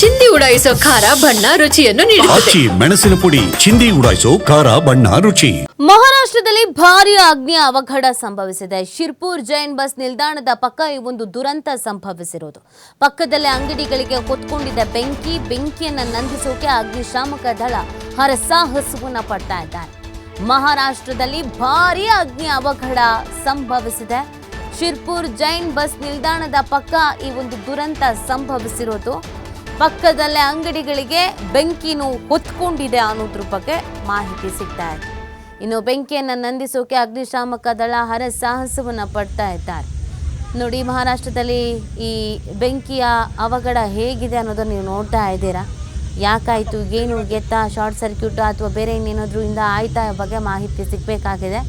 ಚಿಂದಿ ಉಡಾಯಿಸೋ ಖಾರ ಬಣ್ಣ ರುಚಿಯನ್ನು ನೀಡುತ್ತದೆ. ಮೆಣಸಿನ ಪುಡಿ ಚಿಂದಿ ಉಡಾಯಿಸೋ ಖಾರ ಬಣ್ಣ ರುಚಿ. ಮಹಾರಾಷ್ಟ್ರದಲ್ಲಿ ಭಾರೀ ಅಗ್ನಿ ಅವಘಡ ಸಂಭವಿಸಿದೆ. ಶಿರ್ಪುರ್ ಜೈನ್ ಬಸ್ ನಿಲ್ದಾಣದ ಪಕ್ಕ ಈ ಒಂದು ದುರಂತ ಸಂಭವಿಸಿರೋದು. ಪಕ್ಕದಲ್ಲೇ ಅಂಗಡಿಗಳಿಗೆ ಹೊತ್ಕೊಂಡಿದ್ದ ಬೆಂಕಿಯನ್ನು ನಂದಿಸೋಕೆ ಅಗ್ನಿಶಾಮಕ ದಳ ಹರಸಾಹಸವನ್ನ ಪಡ್ತಾ ಇದ್ದಾರೆ. ಮಹಾರಾಷ್ಟ್ರದಲ್ಲಿ ಭಾರೀ ಅಗ್ನಿ ಅವಘಡ ಸಂಭವಿಸಿದೆ. ಶಿರ್ಪುರ್ ಜೈನ್ ಬಸ್ ನಿಲ್ದಾಣದ ಪಕ್ಕ ಈ ಒಂದು ದುರಂತ ಸಂಭವಿಸಿರೋದು. ಪಕ್ಕದಲ್ಲೇ ಅಂಗಡಿಗಳಿಗೆ ಬೆಂಕಿನೂ ಹೊತ್ಕೊಂಡಿದೆ ಅನ್ನೋದ್ರ ಬಗ್ಗೆ ಮಾಹಿತಿ ಸಿಗ್ತಾ ಇದೆ. ಇನ್ನು ಬೆಂಕಿಯನ್ನು ನಂದಿಸೋಕೆ ಅಗ್ನಿಶಾಮಕ ದಳ ಹರಸಾಹಸವನ್ನು ಪಡ್ತಾ ಇದ್ದಾರೆ. ನೋಡಿ, ಮಹಾರಾಷ್ಟ್ರದಲ್ಲಿ ಈ ಬೆಂಕಿಯ ಅವಘಡ ಹೇಗಿದೆ ಅನ್ನೋದನ್ನು ನೀವು ನೋಡ್ತಾ ಇದ್ದೀರಾ. ಯಾಕಾಯಿತು, ಏನು ಎತ್ತ, ಶಾರ್ಟ್ ಸರ್ಕ್ಯೂಟ್ ಅಥವಾ ಬೇರೆ ಇನ್ನೇನಾದ್ರೂ ಇಂದ ಆಯ್ತಾ ಬಗ್ಗೆ ಮಾಹಿತಿ ಸಿಗಬೇಕಾಗಿದೆ.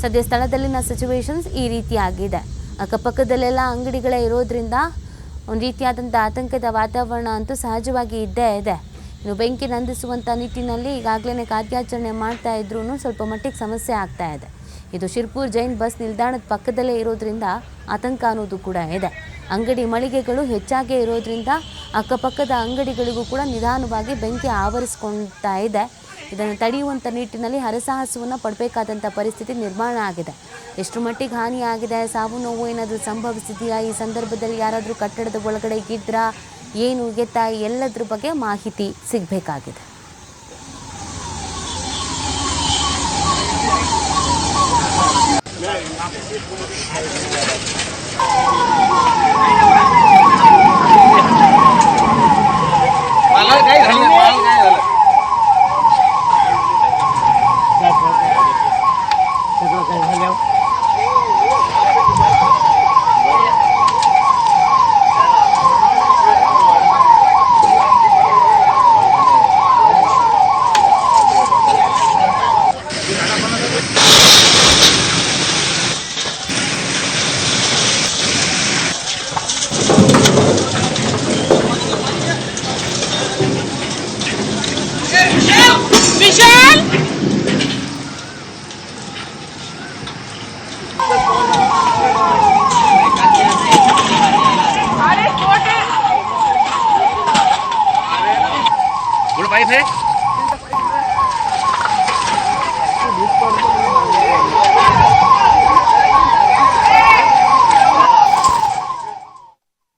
ಸದ್ಯ ಸ್ಥಳದಲ್ಲಿನ ಸಿಚುವೇಶನ್ಸ್ ಈ ರೀತಿಯಾಗಿದೆ. ಅಕ್ಕಪಕ್ಕದಲ್ಲೆಲ್ಲ ಅಂಗಡಿಗಳೇ ಇರೋದ್ರಿಂದ ಒಂದು ರೀತಿಯಾದಂಥ ಆತಂಕದ ವಾತಾವರಣ ಅಂತೂ ಸಹಜವಾಗಿ ಇದ್ದೇ ಇದೆ. ಇನ್ನು ಬೆಂಕಿ ನಂದಿಸುವಂಥ ನಿಟ್ಟಿನಲ್ಲಿ ಈಗಾಗಲೇ ಕಾರ್ಯಾಚರಣೆ ಮಾಡ್ತಾ ಇದ್ರೂ ಸ್ವಲ್ಪ ಮಟ್ಟಿಗೆ ಸಮಸ್ಯೆ ಆಗ್ತಾ ಇದೆ. ಇದು ಶಿರ್ಪುರ್ ಜೈನ್ ಬಸ್ ನಿಲ್ದಾಣದ ಪಕ್ಕದಲ್ಲೇ ಇರೋದ್ರಿಂದ ಆತಂಕ ಅನ್ನೋದು ಕೂಡ ಇದೆ. ಅಂಗಡಿ ಮಳಿಗೆಗಳು ಹೆಚ್ಚಾಗಿ ಇರೋದ್ರಿಂದ ಅಕ್ಕಪಕ್ಕದ ಅಂಗಡಿಗಳಿಗೂ ಕೂಡ ನಿಧಾನವಾಗಿ ಬೆಂಕಿ ಆವರಿಸ್ಕೊಳ್ತಾ ಇದೆ. ಇದನ್ನು ತಡೆಯುವಂಥ ನಿಟ್ಟಿನಲ್ಲಿ ಹರಸಾಹಸವನ್ನು ಪಡಬೇಕಾದಂಥ ಪರಿಸ್ಥಿತಿ ನಿರ್ಮಾಣ ಆಗಿದೆ. ಎಷ್ಟು ಮಟ್ಟಿಗೆ ಹಾನಿಯಾಗಿದೆ, ಸಾವು ನೋವು ಏನಾದರೂ ಸಂಭವಿಸಿದೆಯಾ, ಈ ಸಂದರ್ಭದಲ್ಲಿ ಯಾರಾದರೂ ಕಟ್ಟಡದ ಒಳಗಡೆ ಇದ್ರಾ, ಏನು ಎತ್ತ, ಎಲ್ಲದ್ರ ಬಗ್ಗೆ ಮಾಹಿತಿ ಸಿಗಬೇಕಾಗಿದೆ. पाइप है।